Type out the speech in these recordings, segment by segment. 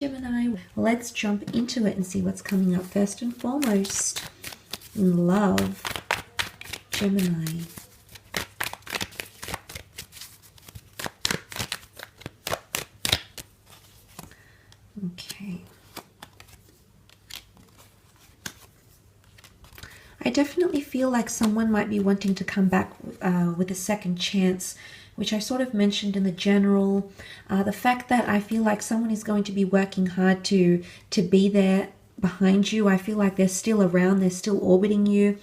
Gemini, let's jump into it and see what's coming up first and foremost. In love, Gemini. Okay. I definitely feel like someone might be wanting to come back with a second chance, which I sort of mentioned in the general. The fact that I feel like someone is going to be working hard to be there behind you. I feel like they're still around, they're still orbiting you.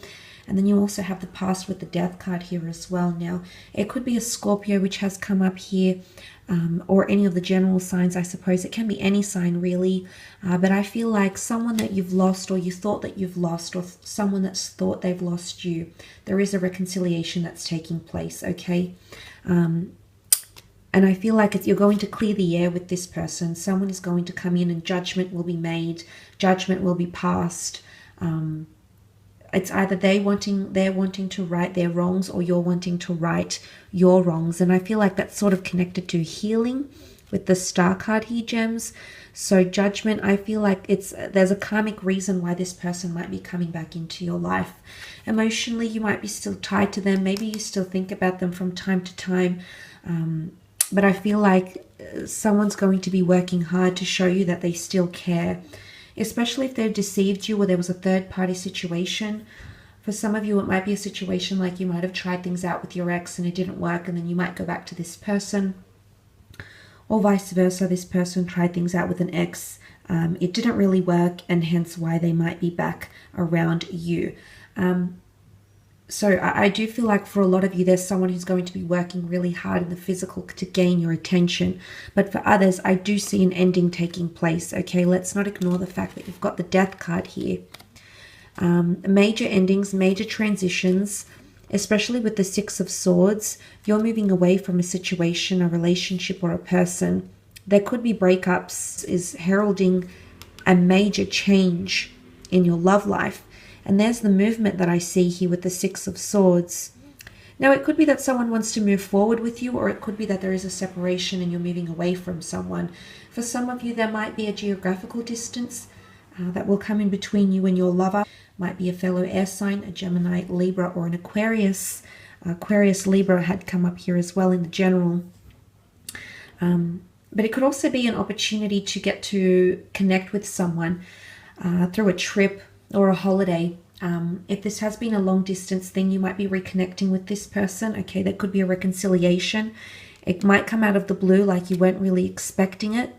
And then you also have the past with the death card here as well. Now, it could be a Scorpio, which has come up here, or any of the general signs, I suppose. It can be any sign, really. But I feel like someone that you've lost, or you thought that you've lost, or someone that's thought they've lost you, there is a reconciliation that's taking place, okay? And I feel like you're going to clear the air with this person. Someone is going to come in and judgment will be made. Judgment will be passed. It's either they're wanting to right their wrongs, or you're wanting to right your wrongs. And I feel like that's sort of connected to healing with the Star card here, gems. So judgment, I feel like there's a karmic reason why this person might be coming back into your life. Emotionally, you might be still tied to them. Maybe you still think about them from time to time. But I feel like someone's going to be working hard to show you that they still care. Especially if they've deceived you, or there was a third-party situation. For some of you, it might be a situation like you might have tried things out with your ex and it didn't work, and then you might go back to this person. Or vice versa, this person tried things out with an ex. It didn't really work, and hence why they might be back around you. So I do feel like for a lot of you, there's someone who's going to be working really hard in the physical to gain your attention. But for others, I do see an ending taking place. Okay, let's not ignore the fact that you've got the death card here. Major endings, major transitions, especially with the Six of Swords. You're moving away from a situation, a relationship, or a person. There could be breakups, is heralding a major change in your love life. And there's the movement that I see here with the Six of Swords. Now, it could be that someone wants to move forward with you, or it could be that there is a separation and you're moving away from someone. For some of you, there might be a geographical distance that will come in between you and your lover. Might be a fellow air sign, a Gemini, Libra, or an Aquarius. Aquarius, Libra had come up here as well in the general. But it could also be an opportunity to get to connect with someone through a trip or a holiday. If this has been a long distance thing, you might be reconnecting with this person. Okay, there could be a reconciliation. It might come out of the blue, like you weren't really expecting it.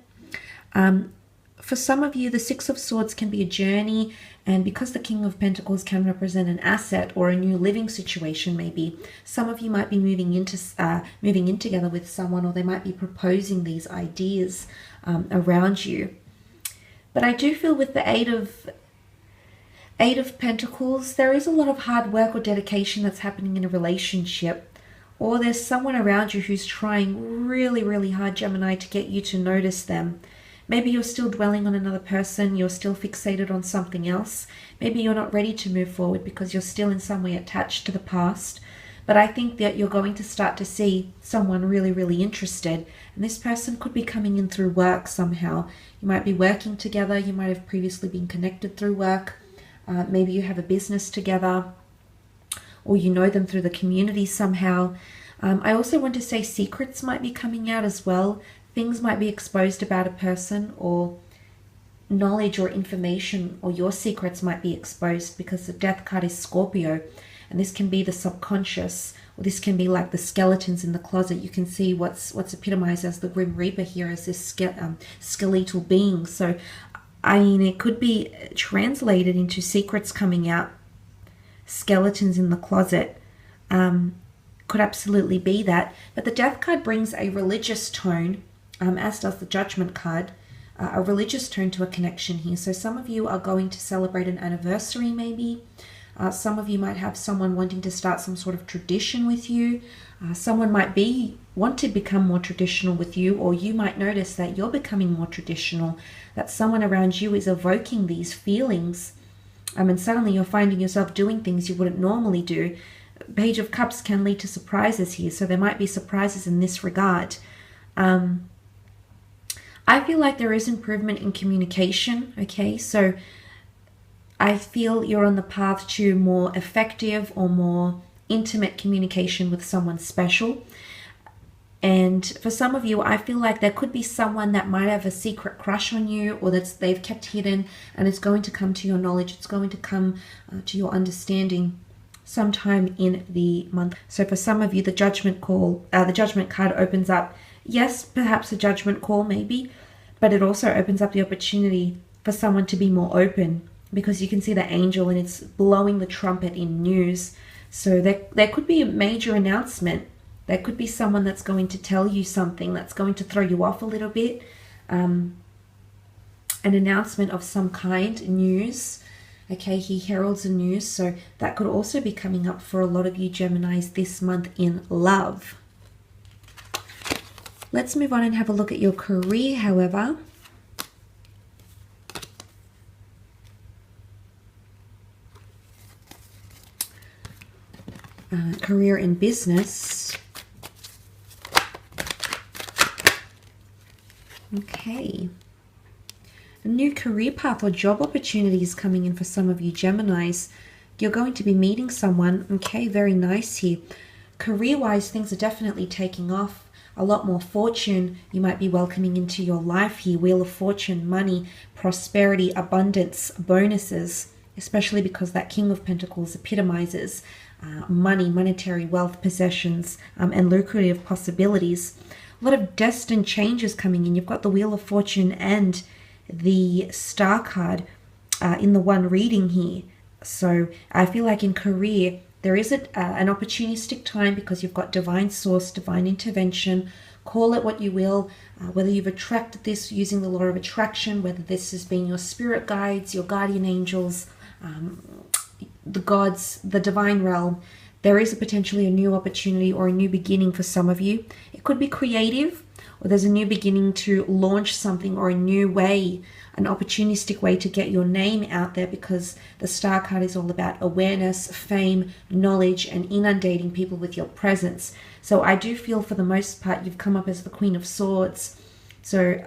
For some of you, the Six of Swords can be a journey, and because the King of Pentacles can represent an asset or a new living situation, maybe some of you might be moving in together with someone, or they might be proposing these ideas around you. But I do feel with the Eight of Pentacles, there is a lot of hard work or dedication that's happening in a relationship, or there's someone around you who's trying really, really hard, Gemini, to get you to notice them. Maybe you're still dwelling on another person, you're still fixated on something else. Maybe you're not ready to move forward because you're still in some way attached to the past. But I think that you're going to start to see someone really, really interested. And this person could be coming in through work somehow. You might be working together, you might have previously been connected through work. Maybe you have a business together, or you know them through the community somehow. I also want to say secrets might be coming out as well. Things might be exposed about a person, or knowledge or information or your secrets might be exposed, because the death card is Scorpio, and this can be the subconscious, or this can be like the skeletons in the closet. You can see what's epitomized as the Grim Reaper here as this skeletal being. So I mean, it could be translated into secrets coming out, skeletons in the closet. Could absolutely be that. But the death card brings a religious tone, as does the judgment card, a religious tone to a connection here. So some of you are going to celebrate an anniversary maybe. Some of you might have someone wanting to start some sort of tradition with you. Someone might want to become more traditional with you, or you might notice that you're becoming more traditional, that someone around you is evoking these feelings. And suddenly you're finding yourself doing things you wouldn't normally do. Page of Cups can lead to surprises here, so there might be surprises in this regard. I I feel like there is improvement in communication, okay? So I feel you're on the path to more effective or more intimate communication with someone special. And for some of you, I feel like there could be someone that might have a secret crush on you, or they've kept hidden, and it's going to come to your knowledge. It's going to come to your understanding sometime in the month. So for some of you, the judgment card opens up, yes, perhaps a judgment call maybe, but it also opens up the opportunity for someone to be more open, because you can see the angel and it's blowing the trumpet in news. So there could be a major announcement. There could be someone that's going to tell you something that's going to throw you off a little bit. An announcement of some kind, news. Okay, he heralds the news. So that could also be coming up for a lot of you Geminis this month in love. Let's move on and have a look at your career, however. Career and business. Okay. A new career path or job opportunities coming in for some of you Geminis. You're going to be meeting someone. Okay, very nice here. Career-wise, things are definitely taking off. A lot more fortune you might be welcoming into your life here. Wheel of Fortune, money, prosperity, abundance, bonuses, especially because that King of Pentacles epitomizes money, monetary wealth, possessions, and lucrative possibilities. A lot of destined changes coming in. You've got the Wheel of Fortune and the Star card in the one reading here. So I feel like in career, there is an opportunistic time because you've got divine source, divine intervention. Call it what you will, whether you've attracted this using the law of attraction, whether this has been your spirit guides, your guardian angels, the gods, the divine realm. There is potentially a new opportunity or a new beginning for some of you. It could be creative, or there's a new beginning to launch something, or a new way, an opportunistic way to get your name out there, because the Star card is all about awareness, fame, knowledge, and inundating people with your presence. So I do feel for the most part you've come up as the Queen of Swords. So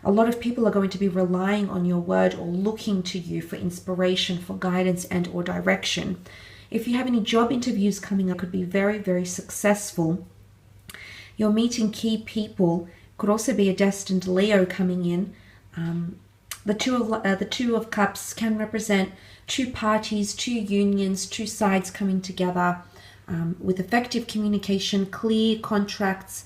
a lot of people are going to be relying on your word or looking to you for inspiration, for guidance, and or direction. If you have any job interviews coming up, could be very, very successful. You're meeting key people. Could also be a destined Leo coming in. The Two of Cups can represent two parties, two unions, two sides coming together with effective communication, clear contracts,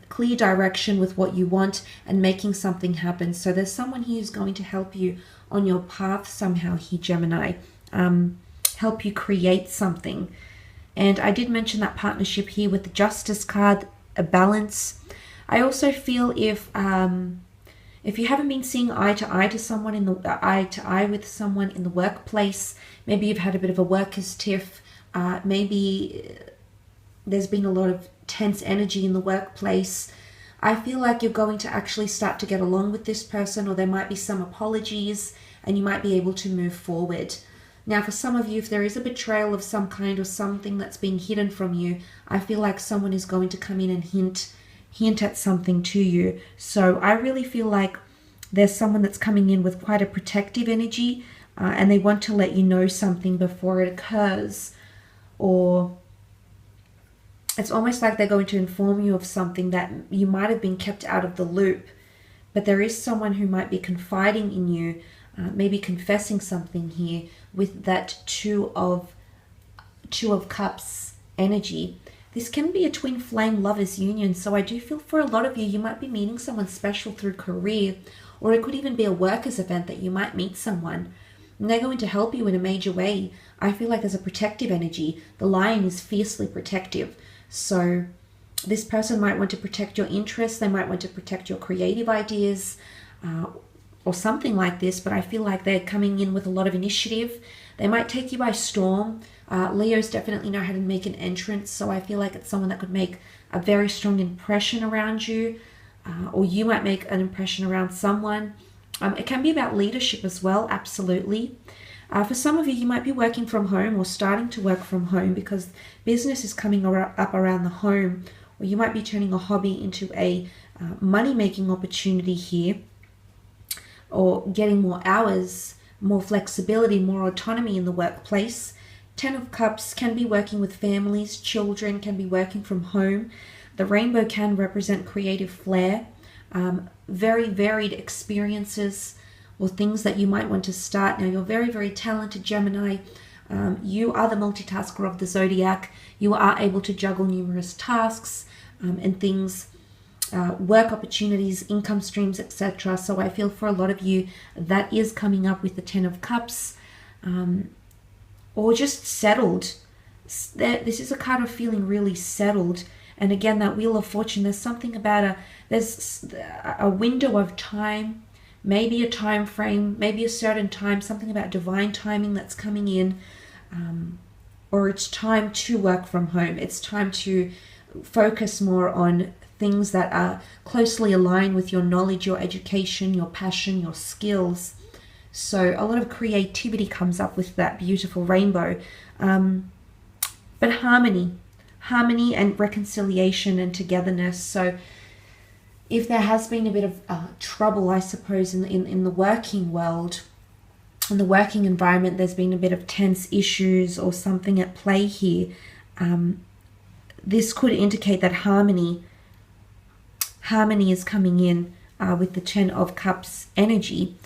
clear direction with what you want, and making something happen. So there's someone here who's going to help you on your path somehow here, Gemini. Help you create something. And I did mention that partnership here with the Justice card, a balance. I also feel if you haven't been seeing eye to eye with someone in the workplace, maybe you've had a bit of a workers' tiff, maybe there's been a lot of tense energy in the workplace. I feel like you're going to actually start to get along with this person, or there might be some apologies and you might be able to move forward. Now, for some of you, if there is a betrayal of some kind or something that's been hidden from you, I feel like someone is going to come in and hint at something to you. So I really feel like there's someone that's coming in with quite a protective energy, and they want to let you know something before it occurs. Or it's almost like they're going to inform you of something that you might have been kept out of the loop. But there is someone who might be confiding in you, maybe confessing something here with that Two of Cups energy. This can be a twin flame lovers union. So I do feel for a lot of you, you might be meeting someone special through career, or it could even be a workers event that you might meet someone. And they're going to help you in a major way. I feel like there's a protective energy. The lion is fiercely protective. So this person might want to protect your interests. They might want to protect your creative ideas, or something like this, but I feel like they're coming in with a lot of initiative. They might take you by storm. Leos definitely know how to make an entrance, so I feel like it's someone that could make a very strong impression around you, or you might make an impression around someone. It can be about leadership as well, absolutely. For some of you, you might be working from home or starting to work from home because business is coming up around the home, or you might be turning a hobby into a money-making opportunity here, or getting more hours, more flexibility, more autonomy in the workplace. 10 of Cups can be working with families, children, can be working from home. The rainbow can represent creative flair, very varied experiences or things that you might want to start. Now, you're very, very talented, Gemini. You are the multitasker of the zodiac. You are able to juggle numerous tasks and things, work opportunities, income streams, etc. So I feel for a lot of you that is coming up with the 10 of Cups, or just settled. This is a card of feeling really settled. And again, that Wheel of Fortune, there's something about there's a window of time, maybe a time frame, maybe a certain time, something about divine timing that's coming in, or it's time to work from home. It's time to focus more on things that are closely aligned with your knowledge, your education, your passion, your skills. So a lot of creativity comes up with that beautiful rainbow. But harmony and reconciliation and togetherness. So if there has been a bit of trouble, I suppose, in the working world, in the working environment, there's been a bit of tense issues or something at play here. This could indicate that harmony is coming in with the 10 of Cups energy.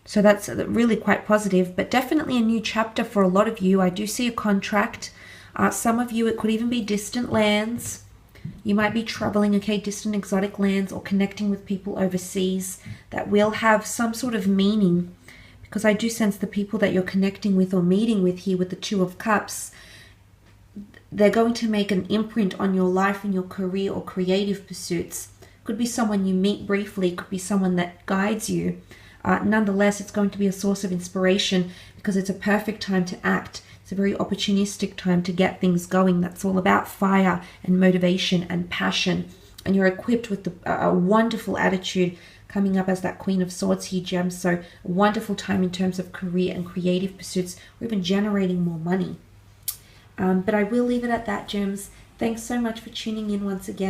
So that's really quite positive, but definitely a new chapter for a lot of you. I do see a contract. Some of you, it could even be distant lands. You might be traveling, distant exotic lands, or connecting with people overseas that will have some sort of meaning, because I do sense the people that you're connecting with or meeting with here with the 2 of Cups, they're going to make an imprint on your life and your career or creative pursuits. Could be someone you meet briefly, could be someone that guides you. Nonetheless, it's going to be a source of inspiration because it's a perfect time to act. It's a very opportunistic time to get things going. That's all about fire and motivation and passion. And you're equipped with a wonderful attitude coming up as that Queen of Swords here, Gems. So a wonderful time in terms of career and creative pursuits, or even generating more money. But I will leave it at that, Gems. Thanks so much for tuning in once again.